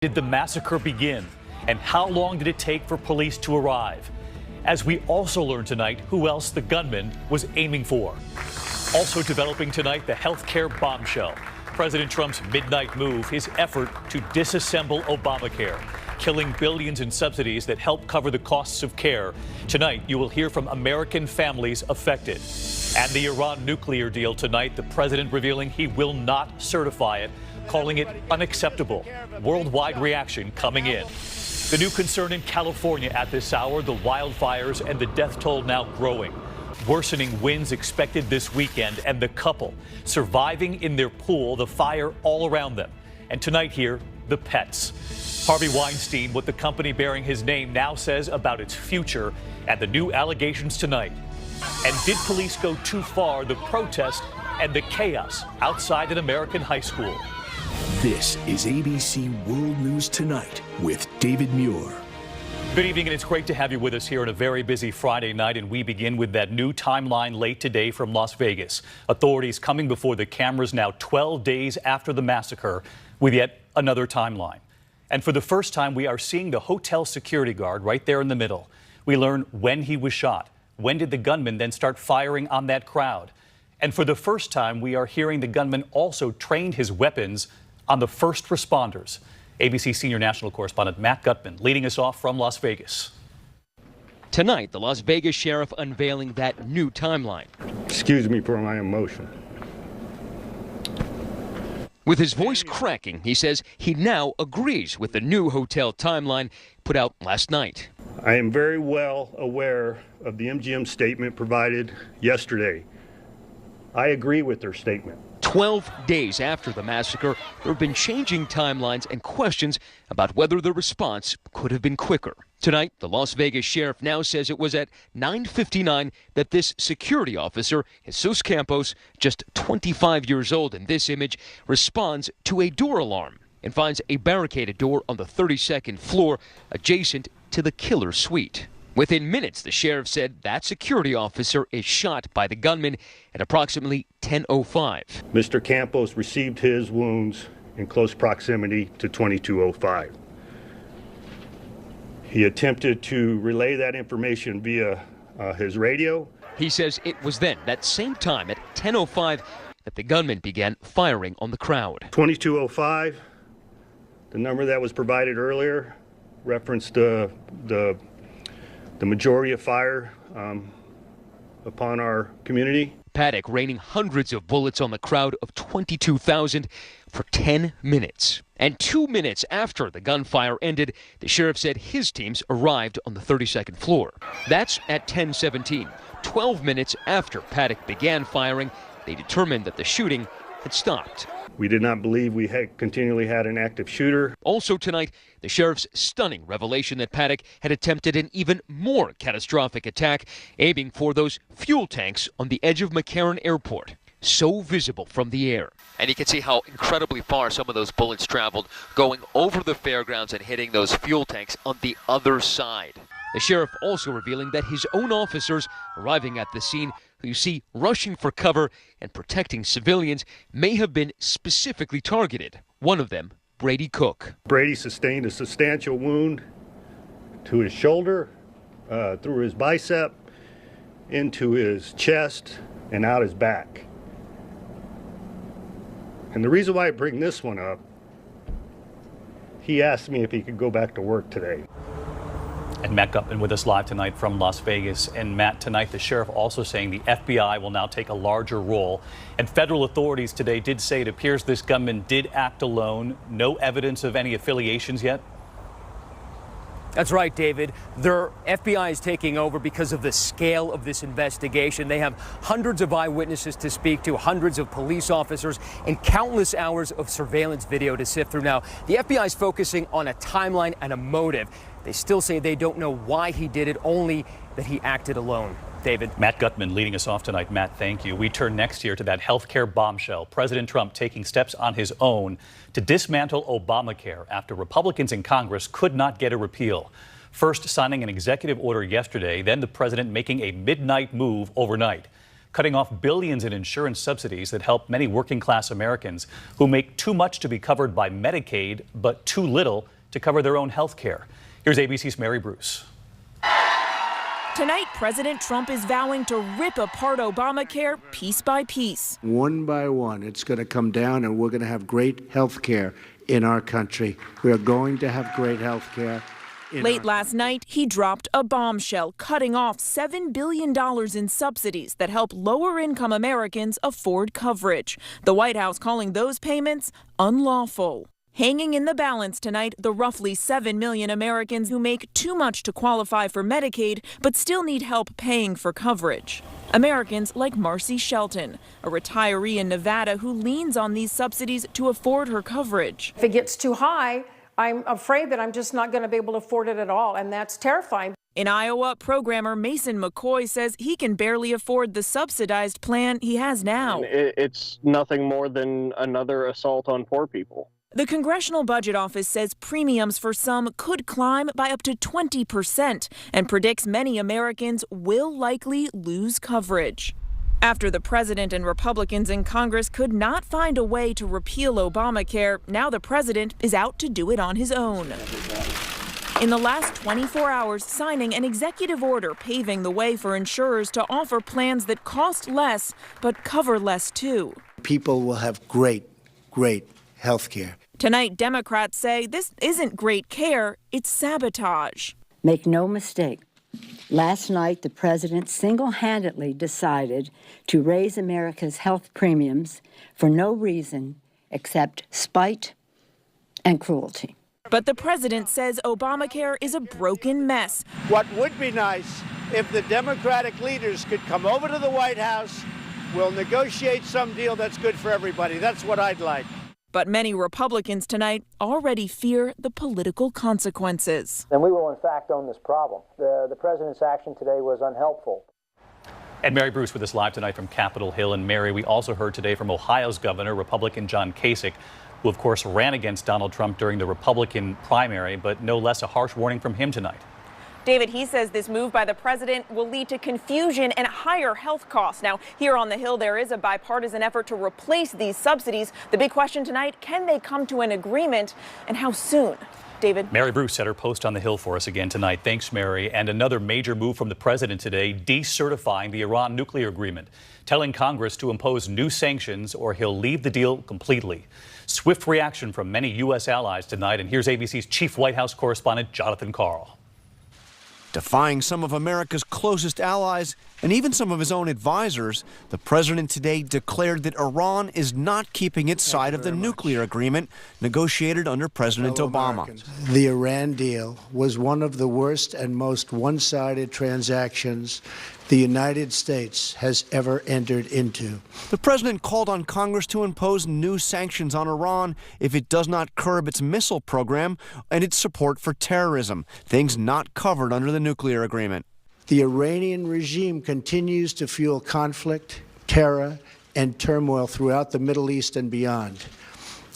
Did the massacre begin? And how long did it take for police to arrive? As we also learn tonight who else the gunman was aiming for. Also developing tonight, the healthcare bombshell. President Trump's midnight move, his effort to disassemble Obamacare, killing billions in subsidies that help cover the costs of care. Tonight, you will hear from American families affected. And the Iran nuclear deal tonight, the president revealing he will not certify it, calling it unacceptable. Worldwide reaction coming in. The new concern in California at this hour, the wildfires and the death toll now growing. Worsening winds expected this weekend, and the couple surviving in their pool, the fire all around them. And tonight here, the pets. Harvey Weinstein, what the company bearing his name now says about its future, and the new allegations tonight. And did police go too far? The protest and the chaos outside an American high school. This is ABC World News Tonight with David Muir. Good evening, and it's great to have you with us here on a very busy Friday night, and we begin with that new timeline late today from Las Vegas. Authorities coming before the cameras now 12 days after the massacre with yet another timeline. And for the first time, we are seeing the hotel security guard right there in the middle. We learn when he was shot. When did the gunman then start firing on that crowd? And for the first time, we are hearing the gunman also trained his weapons on the first responders. ABC senior national correspondent Matt Gutman leading us off from Las Vegas. Tonight, the Las Vegas sheriff unveiling that new timeline. Excuse me for my emotion. With his voice cracking, he says he now agrees with the new hotel timeline put out last night. I am very well aware of the MGM statement provided yesterday. I agree with their statement. 12 days after the massacre, there have been changing timelines and questions about whether the response could have been quicker. Tonight, the Las Vegas sheriff now says it was at 9:59 that this security officer, Jesus Campos, just 25 years old in this image, responds to a door alarm and finds a barricaded door on the 32nd floor adjacent to the killer's suite. Within minutes, the sheriff said that security officer is shot by the gunman at approximately 10:05. Mr. Campos received his wounds in close proximity to 2205. He attempted to relay that information via his radio. He says it was then, that same time at 10:05, that the gunman began firing on the crowd. 2205, the number that was provided earlier, referenced the majority of fire upon our community. Paddock raining hundreds of bullets on the crowd of 22,000 for 10 minutes. And 2 minutes after the gunfire ended, the sheriff said his teams arrived on the 32nd floor. That's at 10:17. 12 minutes after Paddock began firing, they determined that the shooting had stopped. We did not believe we had continually had an active shooter. Also tonight, the sheriff's stunning revelation that Paddock had attempted an even more catastrophic attack, aiming for those fuel tanks on the edge of McCarran Airport, so visible from the air. And you can see how incredibly far some of those bullets traveled, going over the fairgrounds and hitting those fuel tanks on the other side. The sheriff also revealing that his own officers arriving at the scene, who you see rushing for cover and protecting civilians, may have been specifically targeted. One of them, Brady Cook. Brady sustained a substantial wound to his shoulder, through his bicep, into his chest, and out his back. And the reason why I bring this one up, he asked me if he could go back to work today. And Matt Gutman with us live tonight from Las Vegas. And Matt, tonight the sheriff also saying the FBI will now take a larger role. And federal authorities today did say it appears this gunman did act alone. No evidence of any affiliations yet. That's right, David. Their FBI is taking over because of the scale of this investigation. They have hundreds of eyewitnesses to speak to, hundreds of police officers, and countless hours of surveillance video to sift through. Now, the FBI is focusing on a timeline and a motive. They still say they don't know why he did it, only that he acted alone. David. Matt Gutman leading us off tonight. Matt, thank you. We turn next year to that healthcare bombshell. President Trump taking steps on his own to dismantle Obamacare after Republicans in Congress could not get a repeal. First signing an executive order yesterday, then the president making a midnight move overnight. cutting off billions in insurance subsidies that help many working class Americans who make too much to be covered by Medicaid, but too little to cover their own health care. Here's ABC's Mary Bruce. Tonight, President Trump is vowing to rip apart Obamacare piece by piece. One by one, it's going to come down, and we're going to have great health care in our country. We are going to have great health care. Late last night, he dropped a bombshell, cutting off $7 billion in subsidies that help lower-income Americans afford coverage. The White House calling those payments unlawful. Hanging in the balance tonight, the roughly 7 million Americans who make too much to qualify for Medicaid but still need help paying for coverage. Americans like Marcy Shelton, a retiree in Nevada who leans on these subsidies to afford her coverage. If it gets too high, I'm afraid that I'm just not going to be able to afford it at all, and that's terrifying. In Iowa, programmer Mason McCoy says he can barely afford the subsidized plan he has now. It's nothing more than another assault on poor people. The Congressional Budget Office says premiums for some could climb by up to 20% and predicts many Americans will likely lose coverage. After the president and Republicans in Congress could not find a way to repeal Obamacare, now the president is out to do it on his own. In the last 24 hours, signing an executive order paving the way for insurers to offer plans that cost less but cover less too. People will have great health care. Tonight, Democrats say this isn't great care, it's sabotage. Make no mistake. Last night, the president single-handedly decided to raise America's health premiums for no reason except spite and cruelty. But the president says Obamacare is a broken mess. What would be nice if the Democratic leaders could come over to the White House, we'll negotiate some deal that's good for everybody. That's what I'd like. But many Republicans tonight already fear the political consequences. And we will, in fact, own this problem. The president's action today was unhelpful. And Mary Bruce with us live tonight from Capitol Hill. And Mary, we also heard today from Ohio's governor, Republican John Kasich, who, of course, ran against Donald Trump during the Republican primary, but no less a harsh warning from him tonight. David, he says this move by the president will lead to confusion and higher health costs. Now, here on the Hill, there is a bipartisan effort to replace these subsidies. The big question tonight, can they come to an agreement, and how soon? David? Mary Bruce set her post on the Hill for us again tonight. Thanks, Mary. And another major move from the president today, decertifying the Iran nuclear agreement, telling Congress to impose new sanctions or he'll leave the deal completely. Swift reaction from many U.S. allies tonight. And here's ABC's chief White House correspondent, Jonathan Karl. Defying some of America's closest allies and even some of his own advisors, the president today declared that Iran is not keeping its side of the nuclear agreement negotiated under President Obama. The Iran deal was one of the worst and most one-sided transactions the United States has ever entered into. The president called on Congress to impose new sanctions on Iran if it does not curb its missile program and its support for terrorism, things not covered under the nuclear agreement. The Iranian regime continues to fuel conflict, terror, and turmoil throughout the Middle East and beyond.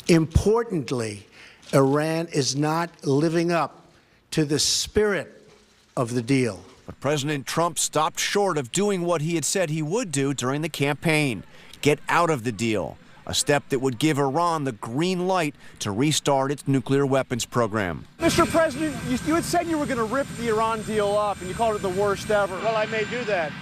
Importantly, Iran is not living up to the spirit of the deal. But President Trump stopped short of doing what he had said he would do during the campaign, get out of the deal, a step that would give Iran the green light to restart its nuclear weapons program. Mr. President, you had said you were going to rip the Iran deal up, and you called it the worst ever. Well, I may do that.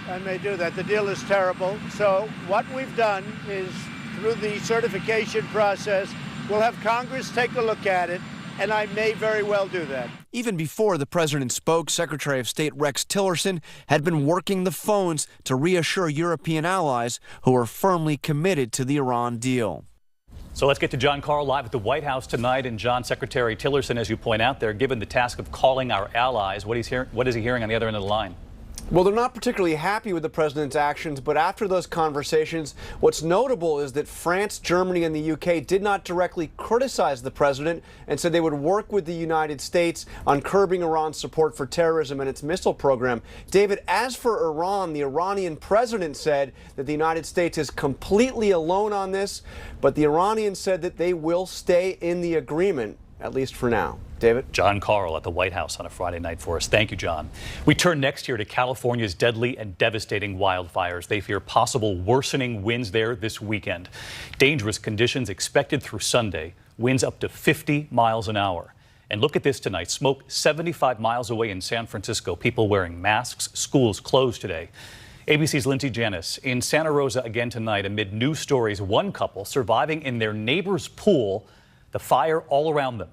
The deal is terrible. So what we've done is, through the certification process, we'll have Congress take a look at it, and I may very well do that. Even before the president spoke, Secretary of State Rex Tillerson had been working the phones to reassure European allies who are firmly committed to the Iran deal. So let's get to John Karl live at the White House tonight. And John, Secretary Tillerson, as you point out, they're given the task of calling our allies. What is he hearing on the other end of the line? Well, they're not particularly happy with the president's actions, but after those conversations, what's notable is that France, Germany, and the UK did not directly criticize the president and said they would work with the United States on curbing Iran's support for terrorism and its missile program. David, as for Iran, the Iranian president said that the United States is completely alone on this, but the Iranians said that they will stay in the agreement. at least for now. David? John Carl at the White House on a Friday night for us. Thank you, John. We turn next year to California's deadly and devastating wildfires. They fear possible worsening winds there this weekend. Dangerous conditions expected through Sunday. Winds up to 50 miles an hour. And look at this tonight. Smoke 75 miles away in San Francisco. People wearing masks. Schools closed today. ABC's Lindsay Janis in Santa Rosa again tonight amid news stories. One couple surviving in their neighbor's pool. The fire all around them.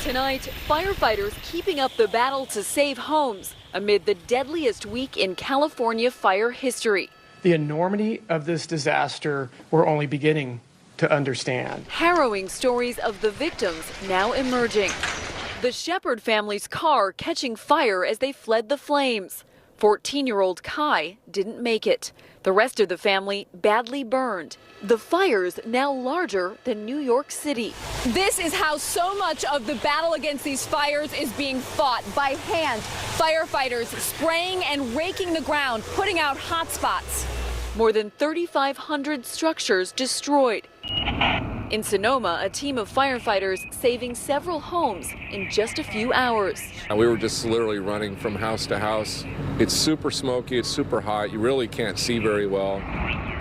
Tonight, firefighters keeping up the battle to save homes amid the deadliest week in California fire history. The enormity of this disaster we're only beginning to understand. Harrowing stories of the victims now emerging. The Shepherd family's car catching fire as they fled the flames. 14-year-old Kai didn't make it. The rest of the family badly burned. The fires now larger than New York City. This is how so much of the battle against these fires is being fought by hand. Firefighters spraying and raking the ground, putting out hot spots. More than 3,500 structures destroyed. In Sonoma, a team of firefighters saving several homes in just a few hours. We were just literally running from house to house. It's super smoky, it's super hot, you really can't see very well.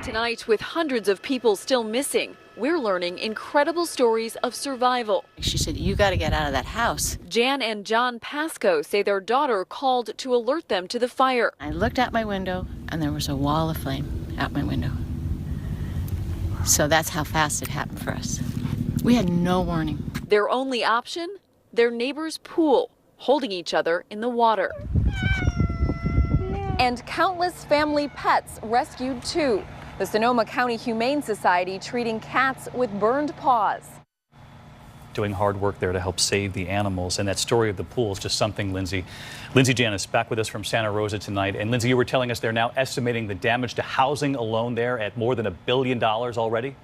Tonight, with hundreds of people still missing, we're learning incredible stories of survival. She said, "You got to get out of that house." Jan and John Pasco say their daughter called to alert them to the fire. I looked out my window and there was a wall of flame out my window. So that's how fast it happened for us. We had no warning. Their only option? Their neighbor's pool, holding each other in the water. And countless family pets rescued too. The Sonoma County Humane Society treating cats with burned paws. Doing hard work there to help save the animals. And that story of the pool is just something, Lindsay. Lindsay Janis back with us from Santa Rosa tonight. And Lindsay, you were telling us they're now estimating the damage to housing alone there at more than $1 billion already?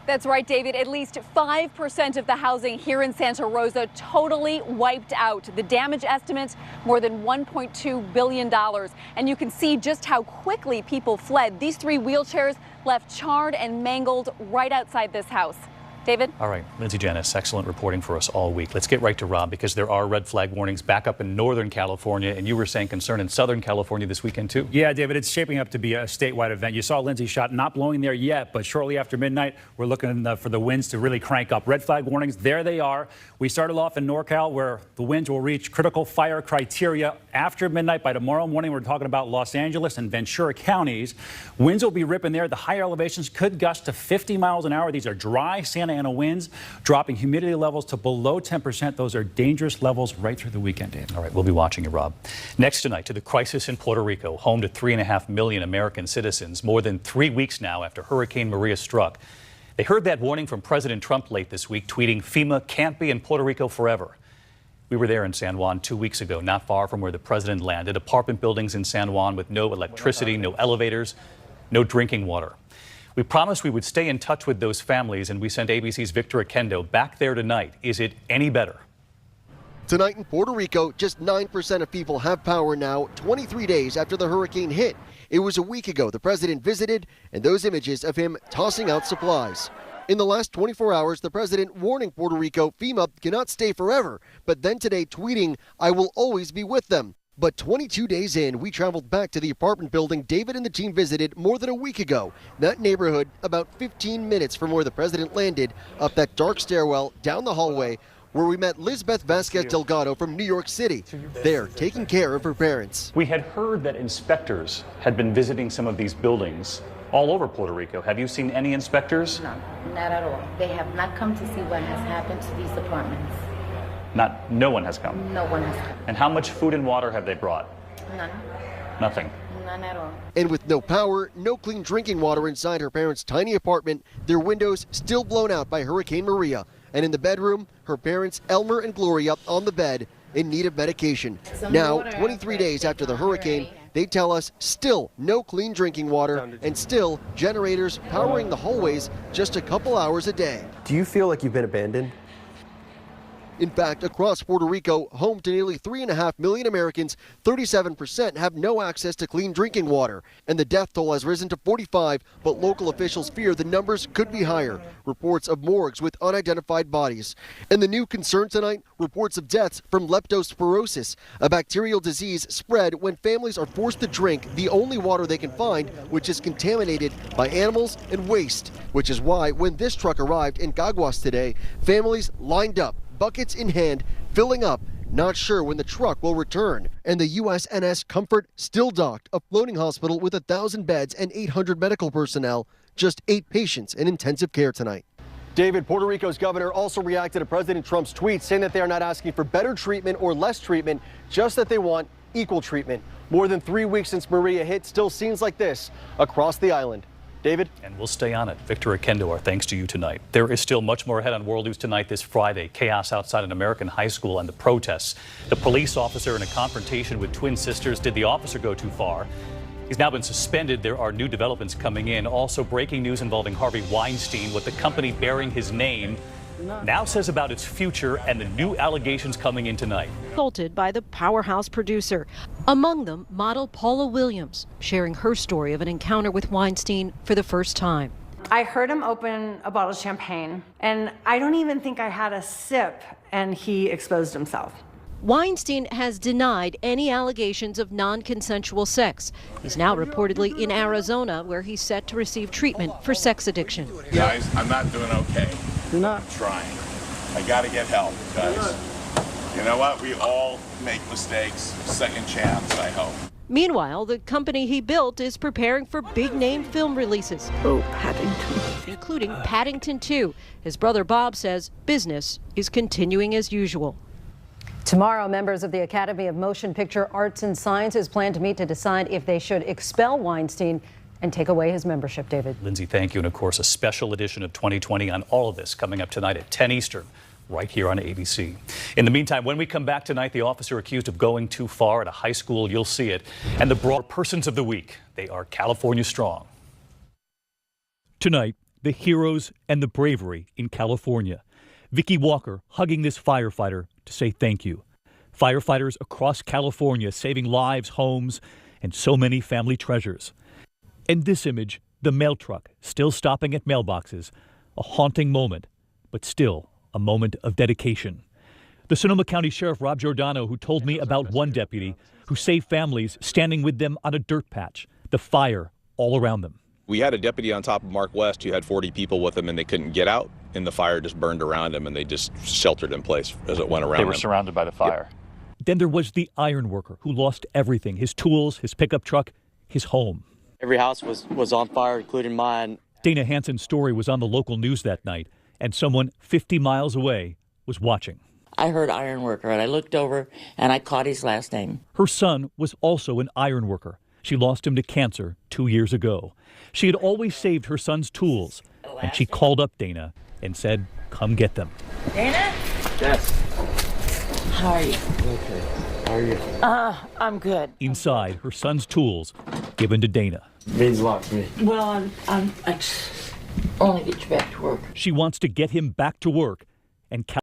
That's right, David. At least 5% of the housing here in Santa Rosa totally wiped out. The damage estimate, more than $1.2 billion. And you can see just how quickly people fled. These 3 wheelchairs left charred and mangled right outside this house. David? All right, Lindsay Janis, excellent reporting for us all week. Let's get right to Rob, because there are red flag warnings back up in Northern California, and you were saying concern in Southern California this weekend, too. Yeah, David, it's shaping up to be a statewide event. You saw Lindsay's shot not blowing there yet, but shortly after midnight, we're looking for the winds to really crank up. Red flag warnings, there they are. We started off in NorCal, where the winds will reach critical fire criteria after midnight. By tomorrow morning, we're talking about Los Angeles and Ventura counties. Winds will be ripping there. The higher elevations could gust to 50 miles an hour. These are dry Santa Ana winds, dropping humidity levels to below 10%. Those are dangerous levels right through the weekend, Dave. All right, we'll be watching you, Rob. Next tonight, to the crisis in Puerto Rico, home to 3.5 million American citizens, more than 3 weeks now after Hurricane Maria struck. They heard that warning from President Trump late this week, tweeting, "FEMA can't be in Puerto Rico forever." We were there in San Juan 2 weeks ago, not far from where the president landed. Apartment buildings in San Juan with no electricity, no elevators, no drinking water. We promised we would stay in touch with those families, and we sent ABC's Victor Akendo back there tonight. Is it any better? Tonight in Puerto Rico, just 9% of people have power now, 23 days after the hurricane hit. It was a week ago the president visited, and those images of him tossing out supplies. In the last 24 hours, the president warning Puerto Rico FEMA cannot stay forever, but then today tweeting, "I will always be with them." But 22 days in, we traveled back to the apartment building David and the team visited more than a week ago. That neighborhood, about 15 minutes from where the president landed, up that dark stairwell, down the hallway, where we met Lizbeth Vasquez Delgado from New York City. There, taking care of her parents. We had heard that inspectors had been visiting some of these buildings all over Puerto Rico. Have you seen any inspectors? No, not at all. They have not come to see what has happened to these apartments. No one has come? No one has come. And how much food and water have they brought? None. Nothing. None at all. And with no power, no clean drinking water inside her parents' tiny apartment, their windows still blown out by Hurricane Maria. And in the bedroom, her parents, Elmer and Gloria, on the bed in need of medication. Now, 23 days after the hurricane, they tell us still no clean drinking water and still generators powering the hallways just a couple hours a day. Do you feel like you've been abandoned? In fact, across Puerto Rico, home to nearly 3.5 million Americans, 37% have no access to clean drinking water. And the death toll has risen to 45, but local officials fear the numbers could be higher. Reports of morgues with unidentified bodies. And the new concern tonight, reports of deaths from leptospirosis, a bacterial disease spread when families are forced to drink the only water they can find, which is contaminated by animals and waste. Which is why when this truck arrived in Caguas today, families lined up, buckets in hand, filling up, not sure when the truck will return. And the USNS Comfort still docked, a floating hospital with 1,000 beds and 800 medical personnel, just 8 patients in intensive care tonight. David, Puerto Rico's governor also reacted to President Trump's tweet, saying that they are not asking for better treatment or less treatment, just that they want equal treatment. More than 3 weeks since Maria hit, still scenes like this across the island. David? And we'll stay on it. Victor Akendo, our thanks to you tonight. There is still much more ahead on World News Tonight this Friday. Chaos outside an American high school and the protests. The police officer in a confrontation with twin sisters. Did the officer go too far? He's now been suspended. There are new developments coming in. Also breaking news involving Harvey Weinstein, what the company bearing his name now says about its future and the new allegations coming in tonight. Consulted by the powerhouse producer. Among them, model Paula Williams, sharing her story of an encounter with Weinstein for the first time. I heard him open a bottle of champagne, and I don't even think I had a sip, and he exposed himself. Weinstein has denied any allegations of non-consensual sex. He's now reportedly in Arizona, where he's set to receive treatment for sex addiction. Guys, I'm not doing okay. You're not? I'm trying. I gotta get help, guys. You know what? We all make mistakes. Second chance, I hope. Meanwhile, the company he built is preparing for big-name film releases. Oh, Paddington. Including Paddington 2. His brother Bob says business is continuing as usual. Tomorrow, members of the Academy of Motion Picture Arts and Sciences plan to meet to decide if they should expel Weinstein and take away his membership, David. Lindsay, thank you. And of course, a special edition of 2020 on all of this coming up tonight at 10 Eastern, right here on ABC. In the meantime, when we come back tonight, the officer accused of going too far at a high school, you'll see it. And the broad persons of the week, they are California strong. Tonight, the heroes and the bravery in California. Vicki Walker hugging this firefighter to say thank you. Firefighters across California saving lives, homes, and so many family treasures. And this image, the mail truck still stopping at mailboxes, a haunting moment, but still a moment of dedication. The Sonoma County Sheriff Rob Giordano, who told me about one deputy who saved families standing with them on a dirt patch, the fire all around them. We had a deputy on top of Mark West who had 40 people with him and they couldn't get out, and the fire just burned around him and they just sheltered in place as it went around them. They were surrounded by the fire. Yep. Then there was the iron worker who lost everything, his tools, his pickup truck, his home. Every house was on fire, including mine. Dana Hansen's story was on the local news that night, and someone 50 miles away was watching. I heard iron worker, and I looked over, and I caught his last name. Her son was also an iron worker. She lost him to cancer 2 years ago. She had always saved her son's tools, and she called up Dana and said, come get them. Dana? Yes. How are you? Okay. How are you? I'm good. Inside, her son's tools given to Dana. Means a lot to me. Well, I only get you back to work. She wants to get him back to work, and